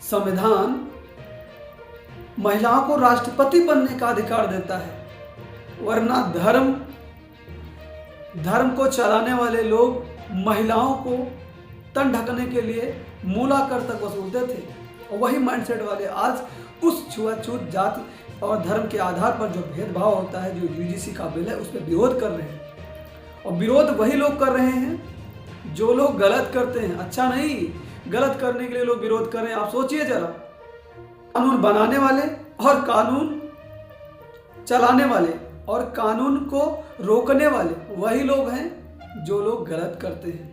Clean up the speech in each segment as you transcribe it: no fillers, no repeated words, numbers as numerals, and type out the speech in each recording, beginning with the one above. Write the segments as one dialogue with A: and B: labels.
A: संविधान महिलाओं को राष्ट्रपति बनने का अधिकार देता है, वरना धर्म को चलाने वाले लोग महिलाओं को तन ढकने के लिए मूलाकर तक वसूलते थे। और वही माइंडसेट वाले आज उस छुआछूत जाति और धर्म के आधार पर जो भेदभाव होता है, जो यूजीसी का बिल है, उस पर विरोध कर रहे हैं। और विरोध वही लोग कर रहे हैं जो लोग गलत करते हैं। अच्छा नहीं, गलत करने के लिए लोग विरोध कर रहे हैं। आप सोचिए जरा, कानून बनाने वाले और कानून चलाने वाले और कानून को रोकने वाले वही लोग हैं जो लोग गलत करते हैं।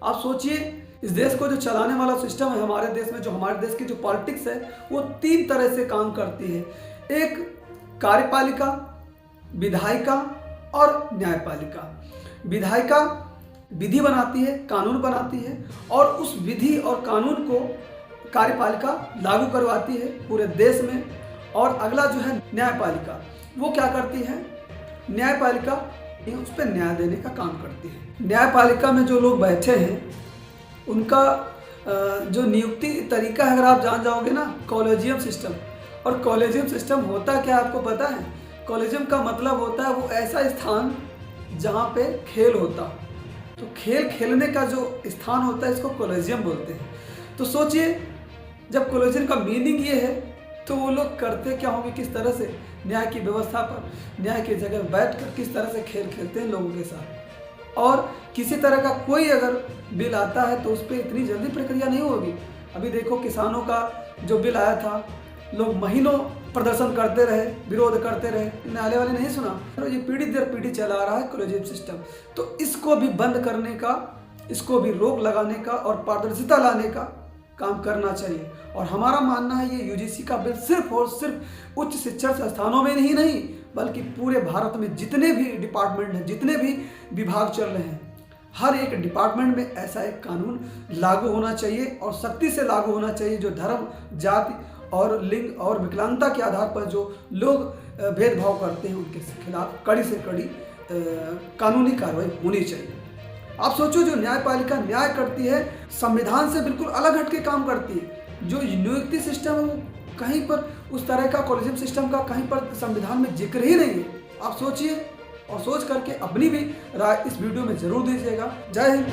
A: आप सोचिए, इस देश को जो चलाने वाला सिस्टम है हमारे देश में, जो हमारे देश की जो पॉलिटिक्स है, वो 3 तरह से काम करती है। एक कार्यपालिका, विधायिका और न्यायपालिका। विधायिका विधि बनाती है, कानून बनाती है और उस विधि और कानून को कार्यपालिका लागू करवाती है पूरे देश में। और अगला जो है न्यायपालिका, वो क्या करती है? न्यायपालिका उस पर न्याय देने का काम करती है। न्यायपालिका में जो लोग बैठे हैं उनका जो नियुक्ति तरीका है, अगर आप जान जाओगे ना, कॉलेजियम सिस्टम। और कॉलेजियम सिस्टम होता क्या है आपको पता है? कॉलेजियम का मतलब होता है वो ऐसा स्थान जहाँ पे खेल होता। तो खेल खेलने का जो स्थान होता है, इसको कॉलेजियम बोलते हैं। तो सोचिए, जब कॉलेजियम का मीनिंग ये है तो वो लोग करते क्या होंगे, किस तरह से न्याय की व्यवस्था पर, न्याय की जगह बैठकर किस तरह से खेल खेलते हैं लोगों के साथ। और किसी तरह का कोई अगर बिल आता है तो उस पर इतनी जल्दी प्रक्रिया नहीं होगी। अभी देखो, किसानों का जो बिल आया था, लोग महीनों प्रदर्शन करते रहे, विरोध करते रहे, न्यायालय वाले नहीं सुना। तो ये पीढ़ी दर पीढ़ी चला रहा है कॉलेजियम सिस्टम। तो इसको भी बंद करने का, इसको भी रोक लगाने का और पारदर्शिता लाने का काम करना चाहिए। और हमारा मानना है ये यूजीसी का बिल सिर्फ और सिर्फ उच्च शिक्षण संस्थानों में ही नहीं, बल्कि पूरे भारत में जितने भी डिपार्टमेंट हैं, जितने भी विभाग चल रहे हैं, हर एक डिपार्टमेंट में ऐसा एक कानून लागू होना चाहिए और सख्ती से लागू होना चाहिए, जो धर्म, जाति और लिंग और विकलांगता के आधार पर जो लोग भेदभाव करते हैं उनके खिलाफ कड़ी से कड़ी कानूनी कार्रवाई होनी चाहिए। आप सोचो, जो न्यायपालिका न्याय करती है, संविधान से बिल्कुल अलग हट के काम करती है। जो नियुक्ति सिस्टम है वो कहीं पर उस तरह का कॉलेजियम सिस्टम का कहीं पर संविधान में जिक्र ही नहीं है। आप सोचिए और सोच करके अपनी भी राय इस वीडियो में जरूर दीजिएगा। जय हिंद।